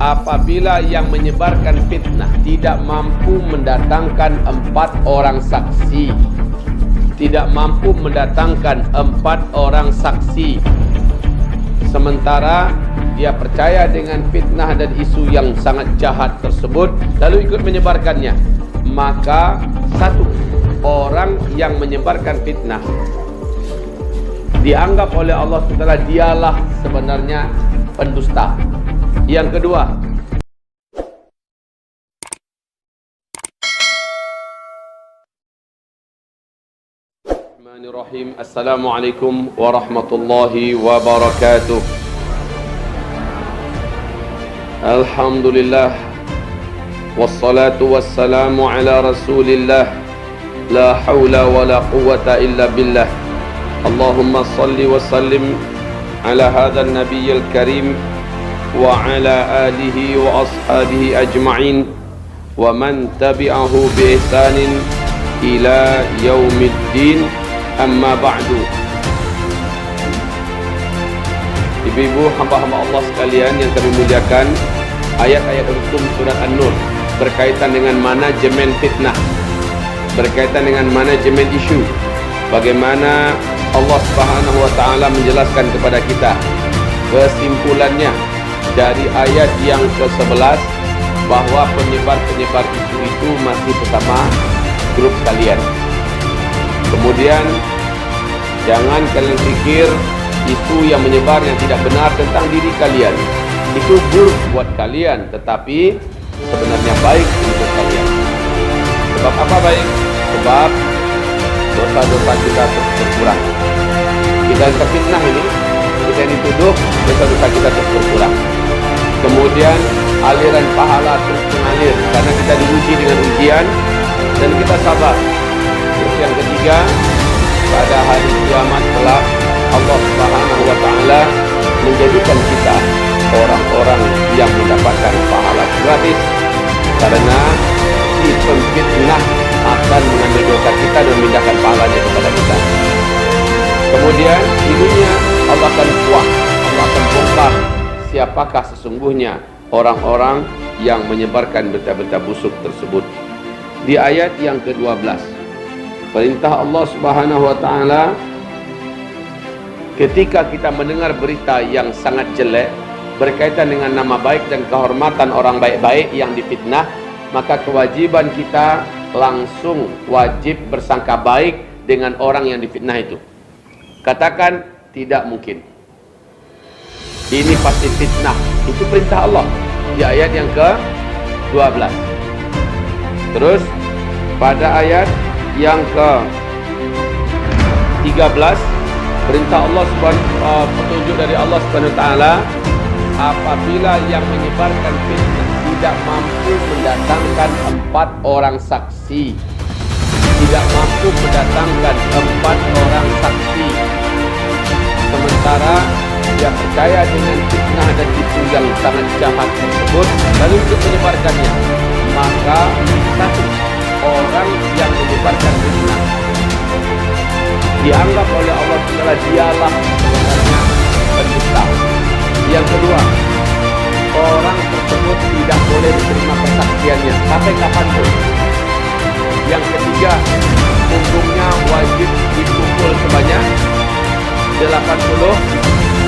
apabila yang menyebarkan fitnah tidak mampu mendatangkan 4 orang saksi, tidak mampu mendatangkan 4 orang saksi, sementara dia percaya dengan fitnah dan isu yang sangat jahat tersebut lalu ikut menyebarkannya, maka 1 orang yang menyebarkan fitnah dianggap oleh Allah SWT dialah sebenarnya pendusta. Yang kedua, Bismillahirrahmanirrahim. Assalamualaikum warahmatullahi wabarakatuh. Alhamdulillah, wassalatu wassalamu ala rasulillah, la hawla wa la quwwata illa billah. Allahumma salli wa sallim ala hadha an-nabiyyil karim wa ala alihi wa ashabihi ajma'in wa man tabi'ahu bi ihsanin ila yaumiddin, amma ba'du. Ibu-ibu hamba-hamba Allah sekalian yang kami muliakan, ayat-ayat hukum surat An-Nur berkaitan dengan manajemen fitnah, berkaitan dengan manajemen isu, bagaimana Allah Subhanahu wa taala menjelaskan kepada kita kesimpulannya dari ayat yang ke-11 bahwa penyebar-penyebar isu itu masih bersama grup kalian. Kemudian jangan kalian pikir isu yang menyebar yang tidak benar tentang diri kalian itu buruk buat kalian, tetapi sebenarnya baik untuk kalian. Sebab apa baik? Sebab dosa-dosa kita berkurang. Kita terfitnah ini, kita dituduh, dosa-dosa kita berkurang. Kemudian aliran pahala terus mengalir karena kita diuji dengan ujian dan kita sabar. Terus yang ketiga, pada hari kiamat kelak Allah Subhanahu wa taala menjadikan kita orang-orang yang mendapatkan pahala gratis, karena si pemfitnah akan mengambil dosa kita dan memindahkan pahalanya kepada kita. Kemudian di dunia Allah akan kuat, Allah akan bongkar siapakah sesungguhnya orang-orang yang menyebarkan berita-berita busuk tersebut. Di ayat yang ke-12, perintah Allah Subhanahu wa taala ketika kita mendengar berita yang sangat jelek berkaitan dengan nama baik dan kehormatan orang baik-baik yang difitnah, maka kewajiban kita langsung wajib bersangka baik dengan orang yang difitnah itu. Katakan tidak mungkin, ini pasti fitnah. Itu perintah Allah di ayat yang ke-12. Terus pada ayat yang ke-13, perintah Allah petunjuk dari Allah Subhanahu wa taala, apabila yang menyebarkan fitnah tidak mampu mendatangkan 4 orang saksi, tidak mampu mendatangkan 4 orang saksi, sementara dia percaya dengan fitnah dan isu yang sangat jahat tersebut lalu ikut menyebarkannya, maka 1 orang yang menyebarkan fitnah dianggap oleh Allah SWT dialah sebenarnya pendusta. Yang kedua, orang tersebut tidak boleh diterima persaksiannya sampai kapanpun. Yang ketiga, punggungnya wajib dipukul sebanyak 80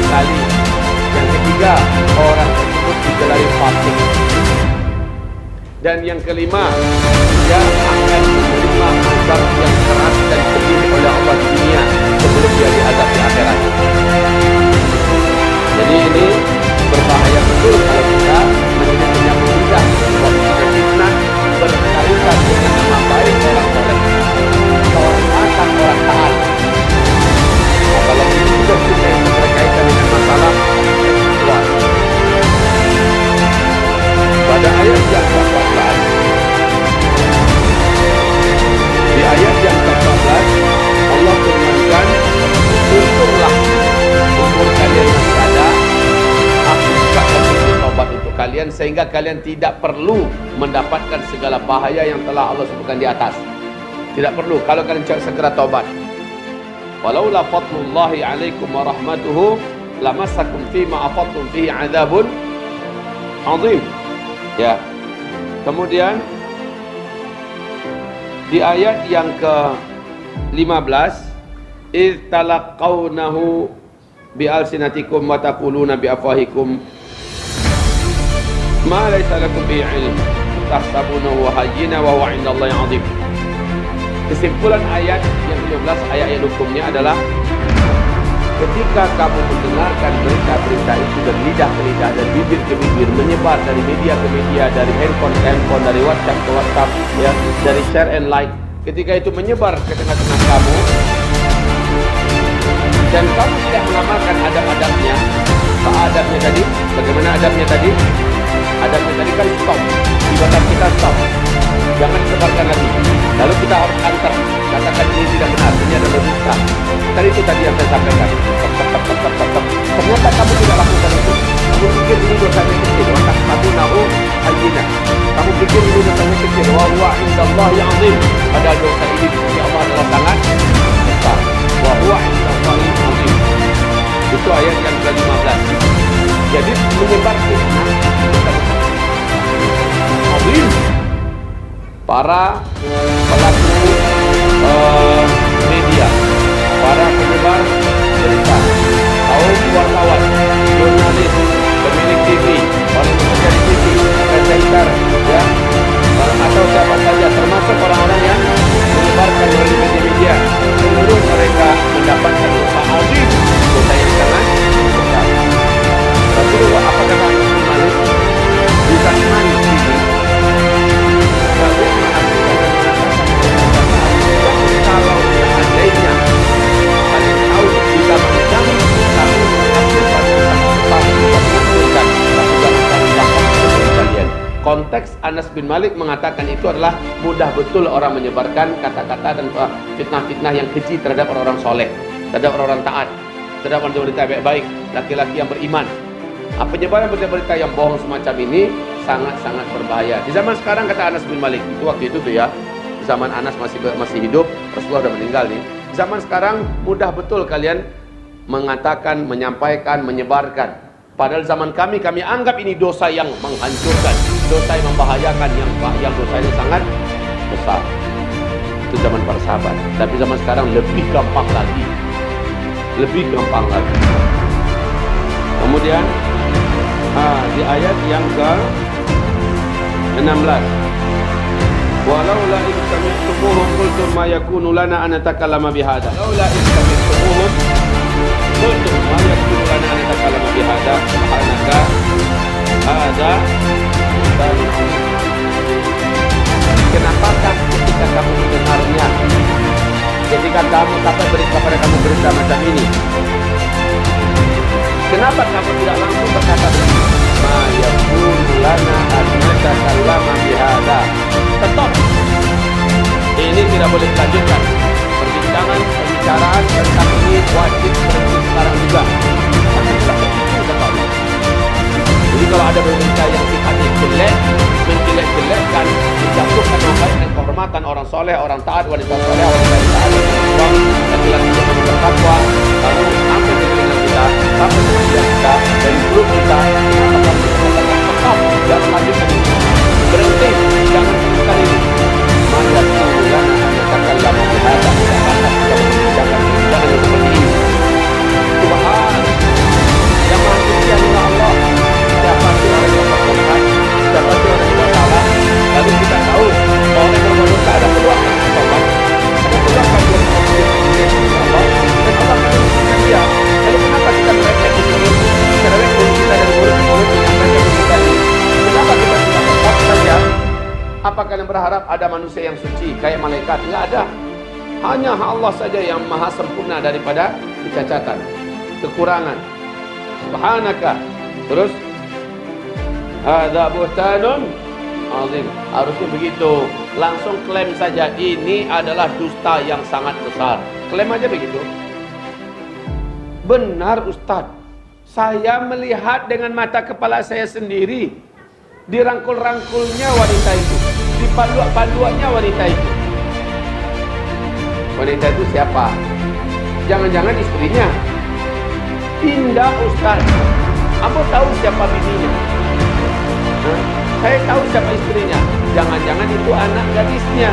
kali. Yang ketiga, orang tersebut digelari fasik. Dan yang kelima, dia akan menerima azab yang keras dan pedih oleh Allah di dunia sebelum dia diazab di akhirat. Jadi ini berbahaya betul kalau kita menjadi penyambung lidah sebab fitnah berkaitan dengan nama baik orang soleh, orang taat, orang taat. Apalagi sudah kita yang berkaitan dengan masalah seksual. Pada ayat yang ke-14, di ayat yang ke-14 Allah firmankan, untunglah umur kalian masih ada, aku bukakan pintu taubat untuk kalian sehingga kalian tidak perlu mendapatkan segala bahaya yang telah Allah sebutkan di atas. Tidak perlu kalau kalian segera taubat. Walaula fadlullahi alaikum wa rahmatuhu lamassakum fima afattum fihi adzabun azim. Ya. Kemudian di ayat yang ke-15, iz talaqawnahu bi alsinatikum wa taquluna bi afwahikum ma laysa lakum bi ilm tahsabunahu hayyina wa huwa 'indallahi 'azim. Kesimpulan ayat yang 15, ayat hukumnya adalah ketika kamu mendengarkan berita-berita itu dari lidah ke lidah, dari bibir ke bibir, menyebar dari media ke media, dari handphone ke handphone, dari WhatsApp ke WhatsApp, ya, dari share and like, ketika itu menyebar ke tengah-tengah kamu dan kamu tidak mengamalkan adab-adabnya. Apa adabnya tadi? Bagaimana adabnya tadi? Adabnya tadi kan stop, ibadah kita stop, jangan sebarkan lagi. Lalu kita harus antar, katakan ini tidak benar, ini adalah dusta. Tadi itu tadi yang saya sampaikan. Ternyata kamu tidak lakukan itu. Kamu pikir ini dosanya kecil, maka kamu nahu hayyina. Kamu pikir ini dosanya kecil, wa huwa 'indallahi 'azim. Padahal dosa ini di sisi Allah adalah sangat besar. Wa huwa 'indallahi 'azim. Itu ayat yang ke-15. Jadi menyebar fitnah azim. Para pelaku media, para penyebar berita, kaum wartawan, jurnalis, pemilik TV, orang yang bekerja di TV, presenter, ya, atau siapa saja, termasuk orang-orang yang menyebarkan melalui media-media, seluruh mereka mendapatkan dosa azim, dosa yang sangat besar. Rasulullah apa kata Malik? Bukan manis ini. Kalau seandainya kalian tahu di zaman kami, kami menghasilkan kalian. Konteks Anas bin Malik mengatakan itu adalah mudah betul orang menyebarkan kata-kata dan fitnah-fitnah yang keji terhadap orang-orang soleh, terhadap orang-orang taat, terhadap wanita baik-baik, laki-laki yang beriman. Penyebaran berita-berita yang bohong semacam ini sangat-sangat berbahaya. Di zaman sekarang, kata Anas bin Malik, itu waktu itu tuh ya, zaman Anas masih hidup, Rasulullah sudah meninggal nih. Zaman sekarang mudah betul kalian mengatakan, menyampaikan, menyebarkan. Padahal zaman kami anggap ini dosa yang menghancurkan, dosa yang membahayakan, yang dosanya sangat besar. Itu zaman para sahabat. Tapi zaman sekarang lebih gampang lagi, lebih gampang lagi. Kemudian di ayat yang ke-16, walaula in sami'tumuhum qultum ma yakunu lana an natakallama bihadza. Laula in sami'tumuhum qultum ma yakunu lana an natakallama bihadza subhanaka hadza. Kenapa ketika kamu mendengarnya, ketika kamu sampai kepada kamu berita macam ini, kenapa kamu tidak langsung berkata ma yakunu lana an natakallama bihadza? Tetap ini tidak boleh dilanjutkan. Pembicaraan tentang ini wajib berhenti sekarang juga. Tapi tidak begitu, kata Allah. Jadi kalau ada berita yang sifatnya jelek, menjelek-jelekkan, menjatuhkan nama dan kehormatan orang soleh, orang taat, wanita soleh, wanita taat, laki-laki yang bertakwa, lalu sampai ke telinga kita, sampai ke media kita, dari grup kita, maka kami mengatakan tetap dan lanjutkan ini. Berhenti, jangan sebutkan ini. Maka kemudian katakan lama dihadap, jangan seperti ini. Tuhan yang maha suci adalah Allah. Siapa sih orang yang berdosa? Siapa sih orang yang bersalah? Lalu kita tahu orang yang berdosa ada peluang untuk tobat, ada peluang untuk Allah. Dan Allah akan mengutuskan dia. Lalu kenapa kita merepek di sini? Cerewet mulut kita dan mulut menyampaikan kita ini. Kenapa kita tidak tetap saja? Apa kalian berharap ada manusia yang suci kayak malaikat? Tidak ada. Hanya Allah saja yang maha sempurna daripada kecacatan, kekurangan. Subhanaka. Terus hadza buhtanun azim. Harusnya begitu. Langsung klaim saja, ini adalah dusta yang sangat besar. Klaim aja begitu. Benar Ustadz, saya melihat dengan mata kepala saya sendiri, dirangkul-rangkulnya wanita itu, dipalua-paluannya wanita itu. Wanita itu siapa? Jangan-jangan istrinya. Tidak Ustaz, kamu tahu siapa bininya? Saya tahu siapa istrinya. Jangan-jangan itu anak gadisnya.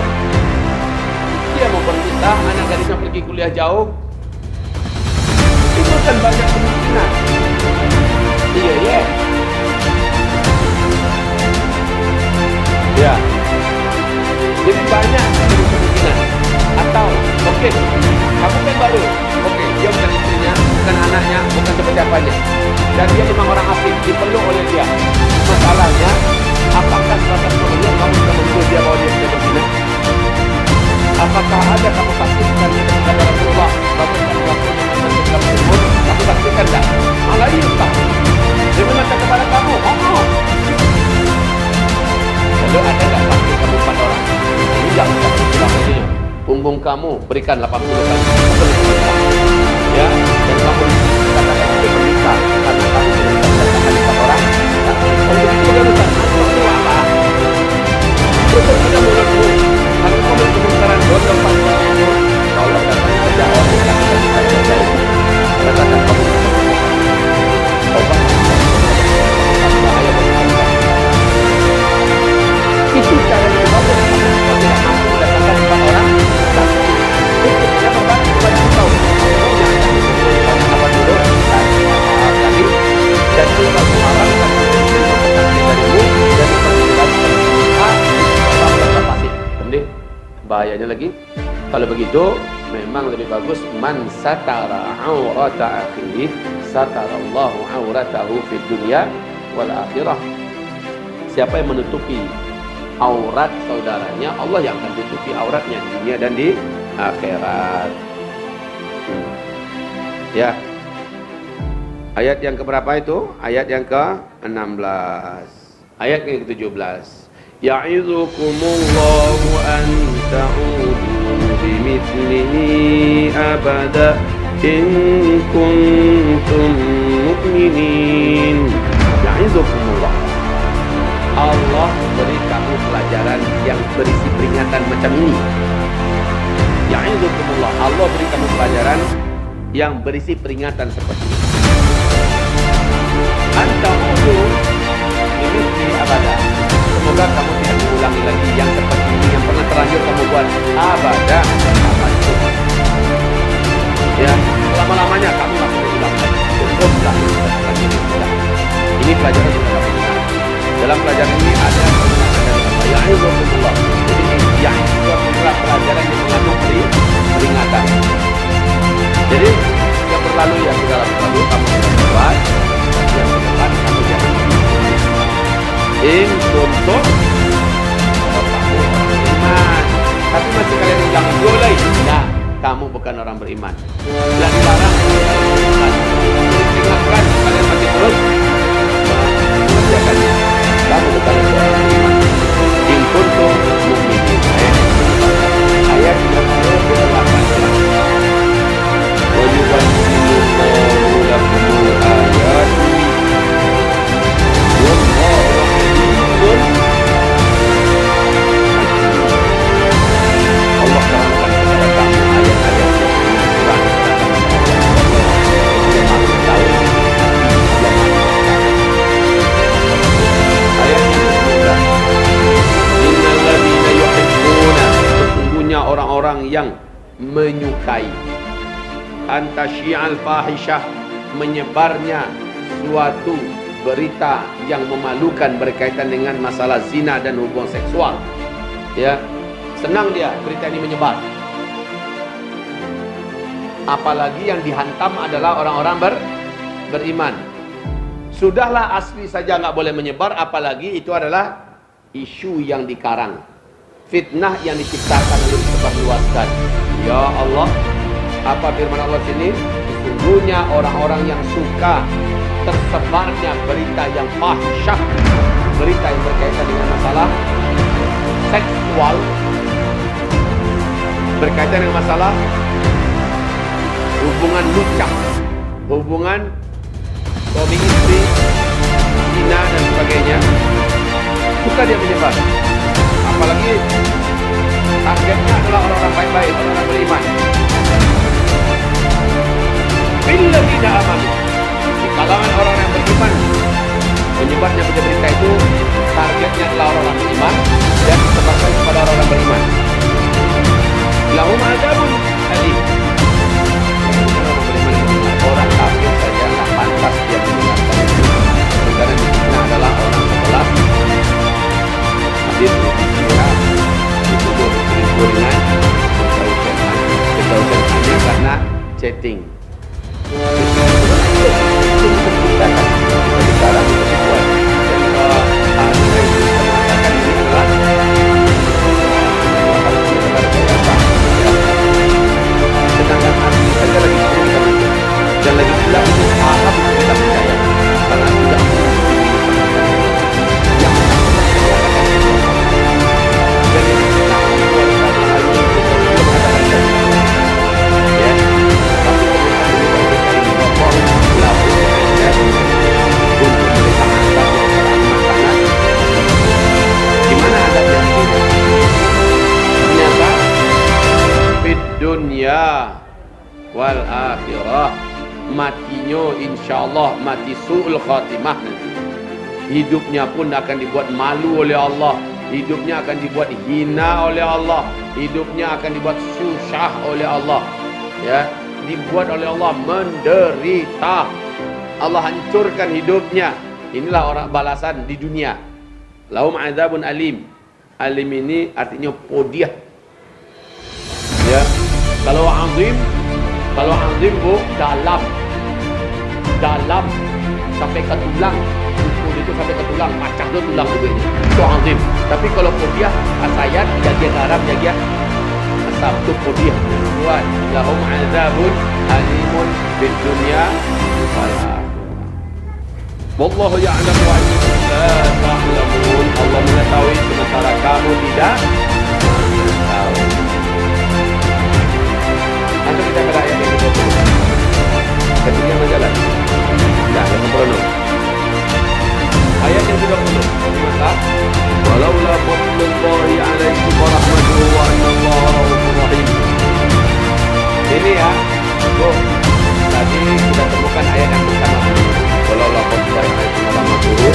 Dia mau berpisah, anak gadisnya pergi kuliah jauh. Itu kan banyak kemungkinan. Iya, ya. Ya. Jadi banyak kemungkinan. Atau, oke, kamu kan baru. Oke, dia bukan istrinya, bukan anaknya, bukan siapa-siapanya. Dan dia memang orang asing, dipeluk oleh dia. Masalahnya, apakah sebatas kemudian kamu sudah menurut dia bahwa dia sudah berzina? Apakah ada kamu saksikan kepada Rasulullah bagaimana waktunya menentukan umur? Kamu saksikan tak? Malah iya tak. Dia mengatakan kepada kamu, lalu ada tak saksi kamu 4 orang? Ini jangan bilang ini. Punggung kamu berikan 80 kali. Ya, dan kamu katakan itu menikah karena kamu menikah 4 orang. Kalau begitu bagaimana? Itu apa? Betul saja mulutmu. Kalau kamu kemungkaran dosa pasal itu, kalau datang saja orang yang akan kita katakan kamu taubat. Bahaya berkata. Itu cara yang bagus. Kalau tidak mampu datangkan 4 orang, itu tidak membantu bagi kau. Apa dulu? Tadi dan juga orang akan darimu dan bahayanya lagi. Kalau begitu memang lebih bagus man satara aurata akhihi satarallahu auratahu fid dunya wal akhirah. Siapa yang menutupi aurat saudaranya, Allah yang akan tutupi auratnya di dunia dan di akhirat. Ya. Ayat yang keberapa itu? Ayat yang ke-16. Ayat yang ke-17. Ya'izukumullahu an ta'udu bimithlihi abada in kuntum mu'minin. Ya'izukumullah. Allah beri kamu pelajaran yang berisi peringatan macam ini. Ya'izukumullah. Allah beri kamu pelajaran yang berisi peringatan seperti ini. Anta'udu bimithlihi abada. Semoga kamu tidak mengulangi lagi yang seperti ini yang pernah terlanjur kamu buat abada. Ya, selama-lamanya kamu tidak boleh ulang lagi. Cukuplah ini pelajaran yang kita dengar. Dalam pelajaran ini ada yang itu Allah. Jadi yang itu adalah pelajaran yang mengandung peringatan. Jadi yang berlalu yang sudah lalu kamu sudah buat, yang ke depan kamu jangan. In kuntum kamu orang beriman. Tapi masih kalian ulang boleh. Nah, kamu bukan orang beriman. Tidak dilarang beriman. Diperingatkan kalian masih terus mengerjakannya. Kamu bukan orang beriman. In kuntum mu'minin. Ayat yang ke-8. Wa yubayyinullahu lakumul ayati. Allah terangkan kepada kamu ayat-ayat sesungguhnya orang-orang yang menyukai antasyi'al fahishah, menyebarnya suatu berita yang memalukan berkaitan dengan masalah zina dan hubungan seksual. Ya, senang dia berita ini menyebar. Apalagi yang dihantam adalah orang-orang beriman. Sudahlah asli saja nggak boleh menyebar, apalagi itu adalah isu yang dikarang, fitnah yang diciptakan lalu disebarluaskan. Ya Allah, apa firman Allah sini? Sesungguhnya orang-orang yang suka tersebarnya berita yang fahsyah, berita yang berkaitan dengan masalah seksual, berkaitan dengan masalah hubungan lucak, hubungan suami istri, zina dan sebagainya, suka dia menyebar. Apalagi targetnya adalah orang-orang baik-baik, orang-orang beriman. Bila tidak aman, di kalangan orang yang beriman, menyebarnya berita itu targetnya chatting. Itu menciptakan sekarang itu dibuat. Dan mengatakan ini adalah sedangkan hati saja lagi kita masuk dan lagi pula itu paham kita percaya karena tidak yang dan ini kita membuat satu hal yang kita mengatakan ya tapi untuk mereka anggap masalah di mana ada yang ternyata fid dunya wal akhirah, matinya insyaallah mati su'ul khatimah nanti. Hidupnya pun akan dibuat malu oleh Allah, hidupnya akan dibuat hina oleh Allah, hidupnya akan dibuat susah oleh Allah, ya, dibuat oleh Allah menderita. Allah hancurkan hidupnya. Inilah orang balasan di dunia. Lahum adzabun alim. Alim ini artinya podiah. Ya, kalau azim bu dalam sampai ke tulang, pukul itu sampai ke tulang, pacah tu tulang juga ini. Itu azim. Tapi kalau podiah asayat jaga garam jaga asam tu podiah. Buat lahum adzabun alimun fid dunya wal akhirah. Wallahu ya'lamu wa antum la ta'lamun. Allah mengetahui sementara kamu tidak tahu. Anda kita pada ayat yang ke-20. Ketinggian majalah. Dah, yang ke-20. Ayat yang ke-20. Maka walaula fadlullahi 'alaikum wa rahmatuhu wa annallaha rahmanur rahim. Ini ya. Tuh. Tadi kita temukan ayat yang pertama. Walaula fadlullahi 'alaikum wa rahmatuhu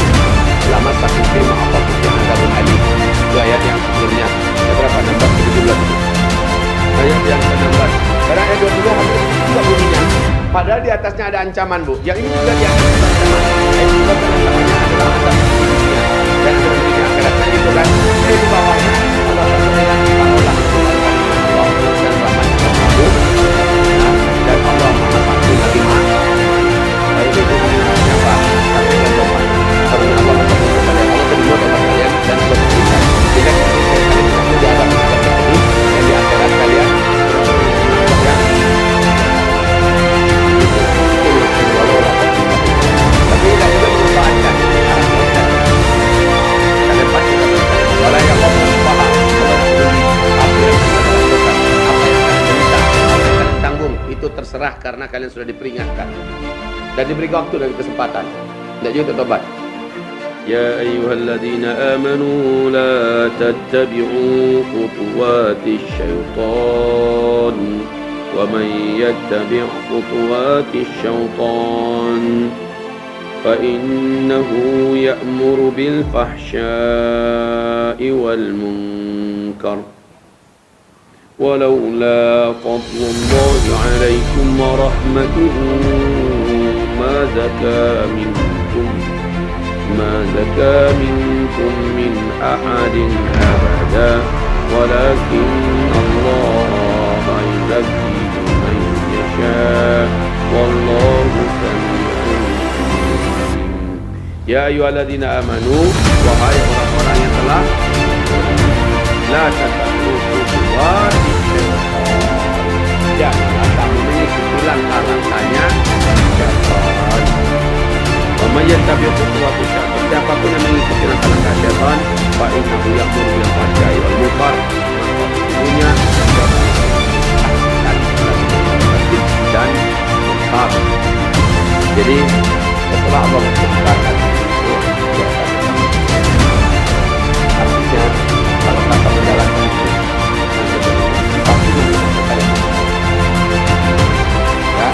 lama sakitin ma'afakum yang adzabun alim. Itu ayat yang sebelumnya. Berapa? 16 17. Ayat yang ke-16. Karena ayat 20 hampir juga bunyinya. Padahal di atasnya ada ancaman, Bu. Yang ini juga di atasnya ada ancaman. Ayat 20 ancamannya adalah azab dunia dan azab dunia akhiratnya itu kan. Di bawahnya Allah berfirman, "Allah dan rahmatnya kamu." Dan Allah Maha Pengampun lagi Maha. Ayat itu siapa? Sampai ke depan. Karena Allah berfirman kepada Allah terima doa kalian dan Allah berikan. Jika kalian tidak menjawab azab ini dan di akhirat kalian tapi tidak juga merupakan kalian pasti walau yang Allah paham apa yang kalian tanggung itu terserah karena kalian sudah diperingatkan dan diberi waktu dan kesempatan. Tidak juga tobat. Ya ayyuhalladzina amanu la tattabi'u khutuwatis syaitan wa man yattabi' khutuwatis syaitan fa innahu ya'muru bil fahsya'i wal munkar walaula fadlullahi 'alaikum wa rahmatuhu ma zaka minkum min ahadin abada walakin Allah yuzakki man yasha wallahu sami'un alim. Ya ayyuhalladzina amanu, wahai orang-orang yang telah la tattabi'u khutuwati syaitan. Janganlah kamu mengikuti langkah-langkahnya syaitan. Wa may yattabi' khutuwati syaitan, siapapun yang mengikuti langkah-langkah syaitan, fa innahu ya'muru bil fahsya'i wal munkar, punya dan munkar. Jadi setelah Allah menciptakan artinya kalau kata menjalankan itu pasti menjalankan ya,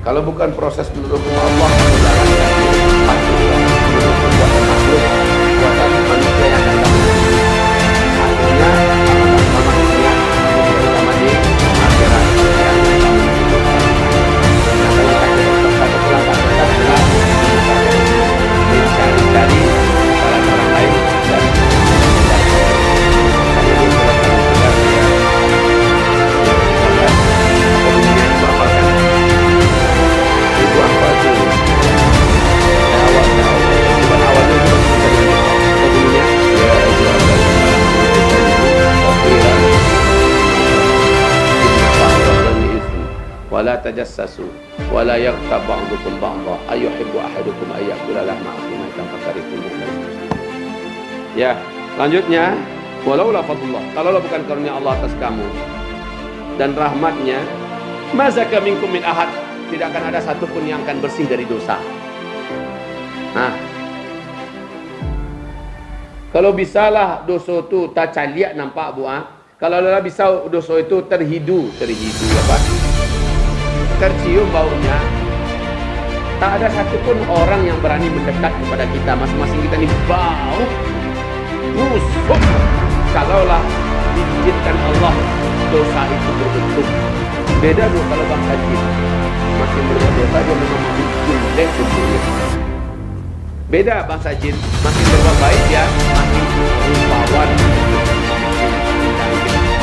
kalau bukan proses menurut Allah menjalankan pasti menurut perbuatan makhluk, perbuatan manusia yang akan kamu akhirnya sama manusia terutama di akhirat yang satu pelanggan kita adalah mencari-cari kesalahan orang lain dan karena itu sudah tajassasu wa la yaghtab ba'dukum ba'dha ayuhibbu ahadukum ayyakula lahma akhihi maitan fakarihtumuh. Ya, selanjutnya, walaula fadlullah, kalaulah bukan karunia Allah atas kamu dan rahmatnya, mazaka minkum min ahad, tidak akan ada satupun yang akan bersih dari dosa. Nah, kalau bisalah dosa itu tak caliak nampak kalau lah bisa dosa itu terhidu apa? Tercium baunya. Tak ada satupun orang yang berani mendekat kepada kita. Masing-masing kita ini bau busuk. Kalaulah diizinkan Allah dosa itu berbentuk. Beda dulu kalau bangsa jin. Makin berbuat dosa dia memang makin jelek bentuknya. Beda bangsa jin, makin berbuat baik dia makin rupawan.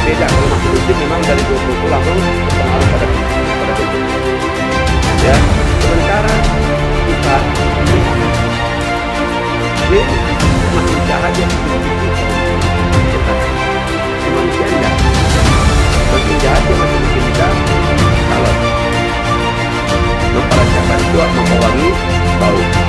Beda kalau makhluk jin memang dari dosa itu langsung berpengaruh pada bentuk. Ya, sementara kita jin makin jahat dia manusia enggak. Makin jahat dia makin kita kalau memperagakan itu membawangi bau.